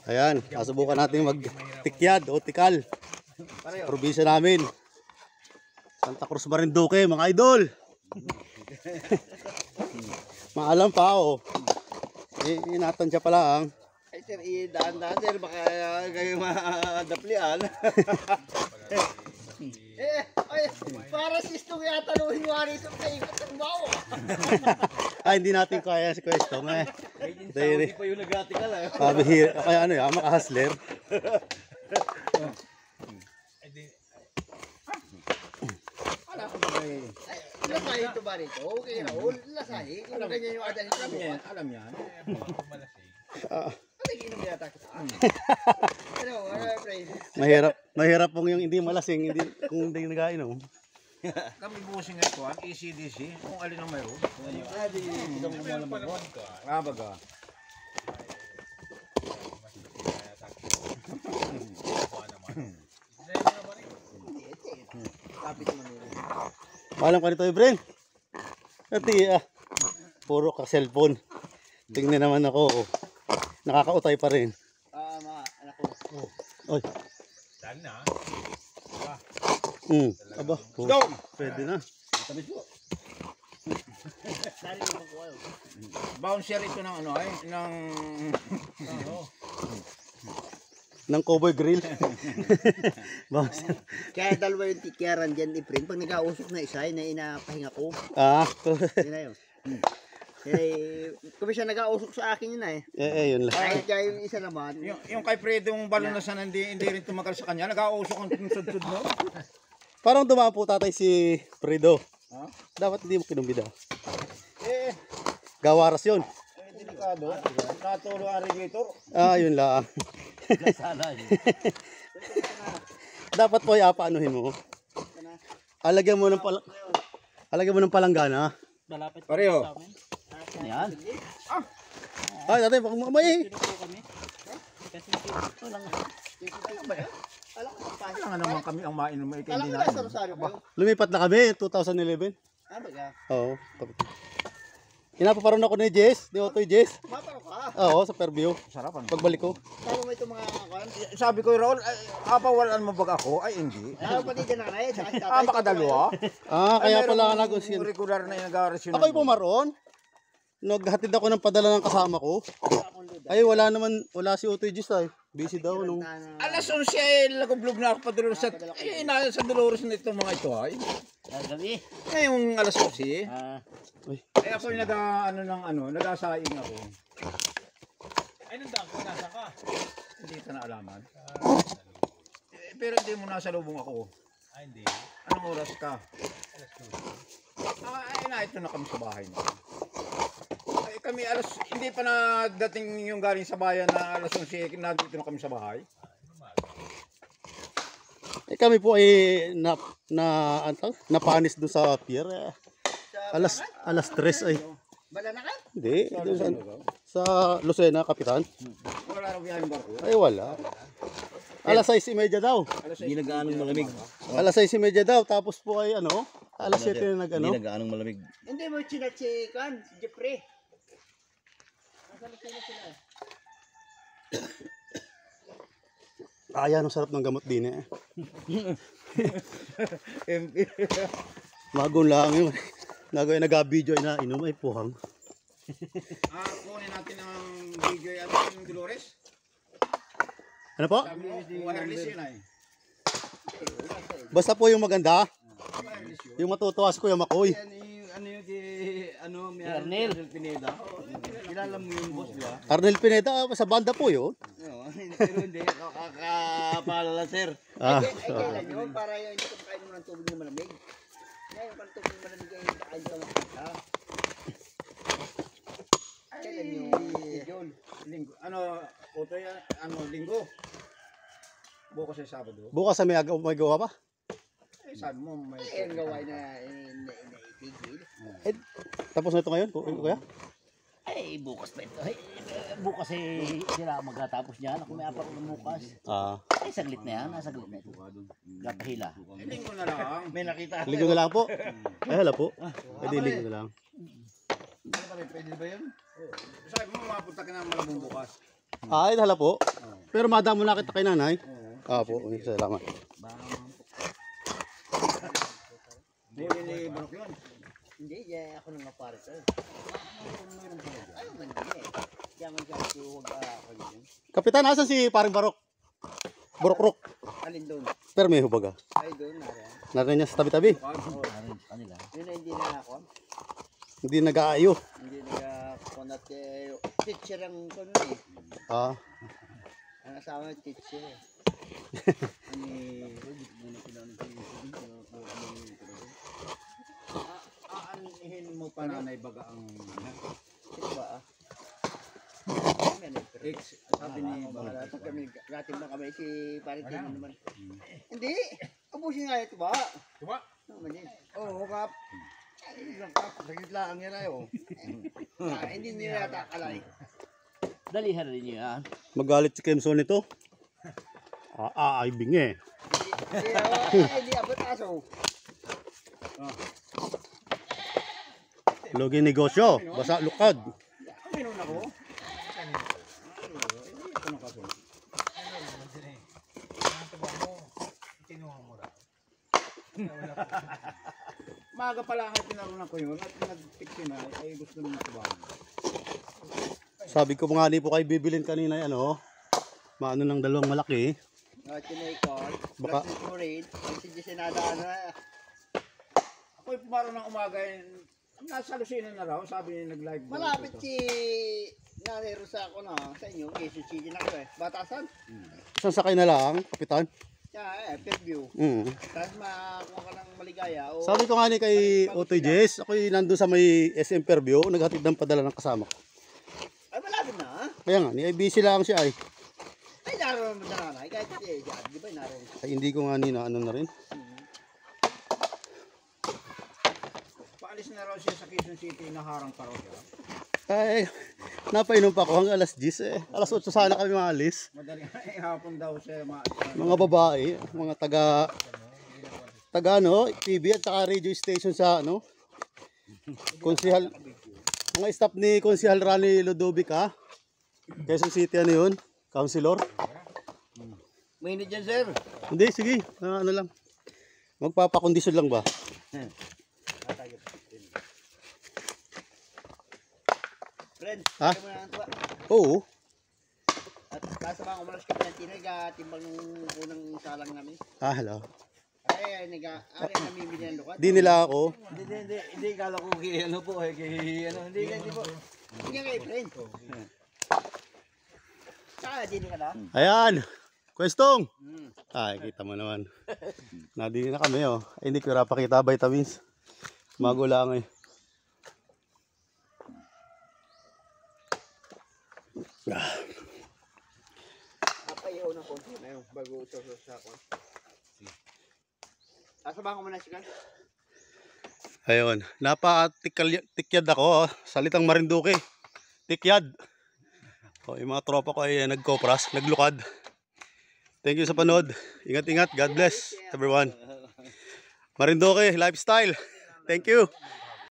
Ayan, nasubukan natin magtikyad o tikal. Probinsya namin. Santa Cruz Marinduque, mga idol. Maalam pa o. Inatansya pa lang. Ay sir, daan-daan sir, baka kayo madaplian. Ay, para sistong yata nung hinwari ito kayo katambaw. Hindi natin kaya si Kwestong eh. Hindi pa yung nag-article eh. Kaya ano yan, makahasler. Lasahin ito ba rito? Okay na, lasahin. Kung ganyan yung adalhin ko. Alam niya. Nagiinom yata kita. Ano, friend? Mahirap pong yung hindi malasing, kung hindi nagainom. Kami busing ito, ang ECDC, kung alin ang mayroon. Ito mo naman mag-on. Baga. Kapit mo nila. Maalam ka nito, Ibren. Ati, puro ka cellphone. Tingnan naman ako. Nakakautay pa rin. Mga anak ko. Oy. Saan na? Aba. Pwede na. Tamis mo. Sari mo ko. Bouncer ito ng ano ay, Ng cowboy grill. Bouncer. Kaya dalawa yung tikyaran dyan, Efren. Pag nag-ausok na isa, na inapahinga ko. Yun na yun. Kung siya nag-ausok sa akin yun Yun lang. Kahit kaya yung isa naman. yung kay Fredo yung balon na sana hindi rin tumagal sa kanya, nag-ausok ang sud-sud mo. Parang dumaan po tatay si Fredo. Dapat hindi mo kinumbida. Gawaras yun. Delikado. Natulo ang regulator. Yun lang. Dapat po apaanuhin mo. Alagyan mo ng palanggana. Pareho. Yan. Tatay, baka mamay. Kailangan nga naman kami ang mainom ay Alam hindi mo na. na sa Rosario ba? Lumipat na kami, 2011. Baga. Oo. Inapaparoon ako ni Jess, ni Otoy Jess. Maparo ka. Oo, sa Fairview. Sarapan. Pagbalik ko. Tama mo itong mga kwan. Sabi ko, Raul, apawalan mo ba ako? Ay, hindi. Pati dyan na ngayon. Sa tatay. Makadalawa. Kaya pala ka nag-usin. Regular na yung nag-aarasyon. Ako'y pumaroon. Naghatid ako ng padala ng kasama ko. Ay, wala si Otoy Jess ay. Busy daw nung. Alas 11 ay lagoblog na ako pa Dolores sa sa Dolores na itong mga ito ay. Gabi. Ngayong alas 11. Uy. Ako yung nag-asaing ako. Ay, nandang ko, nasa ka? Hindi ka na alaman. Pero hindi mo nasa lubong ako. Ay, hindi. Anong oras ka? Ito na kami sa bahay na. Ay, kami hindi pa na dating yung galing sa bayan na alas 11, nandito na kami sa bahay. Kami po ay napanis doon sa pier. Alas 3 ay. Bala na ka? Hindi, doon sa Lucena, Kapitan. Wala raw yung barko. Ay, wala. Alas 6:30 daw. Hindi nag-aanong malamig. Alas 6:30 daw, tapos po ay alas 7 na Hindi nag-aanong malamig. Hindi mo chinachikan, si Jeffrey. Nasa Lucena sila. Ayan, ang sarap ng gamot din eh. Magon lang yun. Nag-video na inom ay puhang. Kunin natin ang video yung Dolores. Ano po? Sabi mo, wireless yun ay. Basta po yung maganda. Yung matutuwa si Kuya Makoy. Arnel Pineda. Kilala mo yung boss ba? Arnel Pineda, sa banda po yun. Pero hindi, kakapalala sir. Ay, kailan yun? Para yung hindi ko makain mo ng tubig na malamig. Ngayon, kung tubig na malamig ay kain ka lang. Kailan yun? Yun. Linggo. Linggo? Bukas ay Sabado. Bukas may gawa pa. Sabi mo, may... Ay, ang gawain na itigil. Tapos na ito ngayon, Kuya? Ay, bukas pa ito. Ay, bukas eh, sila magkatapos niyan. Ako may apat ng bukas. Ay, saglit na yan. Saglit na ito. Gapahila. Linggo na lang. May nakita. Linggo na lang po. Ay, hala po. Pwede linggo na lang. Pwede ba yun? Sabi mo, mapunta ka ng Malabong bukas. Ay, hala po. Pero madamo na kita kay nanay. Oo. Po, salamat. Huli ni Barok yun. Hindi, ako nang mapare sir. Ano man din eh. Diyan man siya huwag ako yun. Kapitan, asan si paring Barok? Borok-rok. Alin doon? Pero may hubaga. Ay doon, nariyan. Narin niya sa tabi-tabi. Kanila. Yun na hindi na ako. Hindi nag-aayo. Hindi nag-kunat teacher ang kuno eh. Ang asawa ng teacher eh. Aanihin mo pa nanay baga ang Sino ba ah? ex. Sabi ni Barok. Pag kami, rating na kami si Paritino naman. Hindi! Abusin nga ito ba? Diba? Ano man yun? Oo, kap. Ay, lang ka. Saglit lang ang nila yun. Hindi nila yata akalay. Dalihan rin niyo yan. Magalit si Kemson nito. Ay, bingi. Hindi abot aso. Logi negosyo. Basa lukad. Minun ako. Ang tuba mo, kinuha mo raw. Maaga pala ang tinarunan ko yun. At nag-fix na ay gusto naman tubahan. Sabi ko nga ni po kayo bibilin kanina yan, oh. Maano ng dalawang malaki. Chinecon. Baka- Plus mo rin. Kasi di sinadaan na. Ako'y pumaro ng umaga yun. Nasa Lucena na raw. Sabi niya nag-live. Malapit si Nanay Rosa ako na sa inyo. Quezon City na ako eh. Batasan. Saan sakay na lang, kapitan? Kaya Fairview. Tapos makakuha ka ng maligaya. O, Sabi ko nga ni kay Otoy Jess, ako'y nandun sa may SM Fairview, naghatid ng padala ng kasama ko. ay malapit na ha? Kaya nga, ni busy lang siya ay. Ay naroon mo na nanay. Kahit di ba naroon? Ay hindi ko nga ni na ano na rin. Paalis na raw siya sa Quezon City. Naharang pa raw siya. Ay, napainom pa ako hanggang alas 10 eh. Alas 8 sana kami maalis. Madaling hapon daw siya Mga babae, mga taga ano, TV at saka radio station sa ano. Konsehal, mga staff ni Konsehal Rani Ludovica. Quezon City ano yun? Councilor. Mainit dyan sir. Hindi, sige. Ano lang. Magpapakondisyon lang ba? Friend, Ha? kaya mo na ang tuwa. Oo. At kasama ko malas ka ng tinag. Timbang nung unang salang namin. Hello. Ay, ari namimili ng lukat. Di nila ako. Hindi kala ko kay ano po hindi po. Hindi kay friend. Saka din ka na. Ayan. Kwestong. Ay, kita mo naman. Nadini na kami oh. Ay, hindi ko pakita vitamins. Mago lang eh. Papayaw na konti na yung bago sa ako. Kasama ko muna si Kan. Ayun. Napatikyad ako oh. Salitang Marinduque. Tikyad. Oh, yung mga tropa ko ay nagkopras, naglukad. Thank you sa panood. Ingat-ingat. God bless everyone. Marinduque lifestyle. Thank you.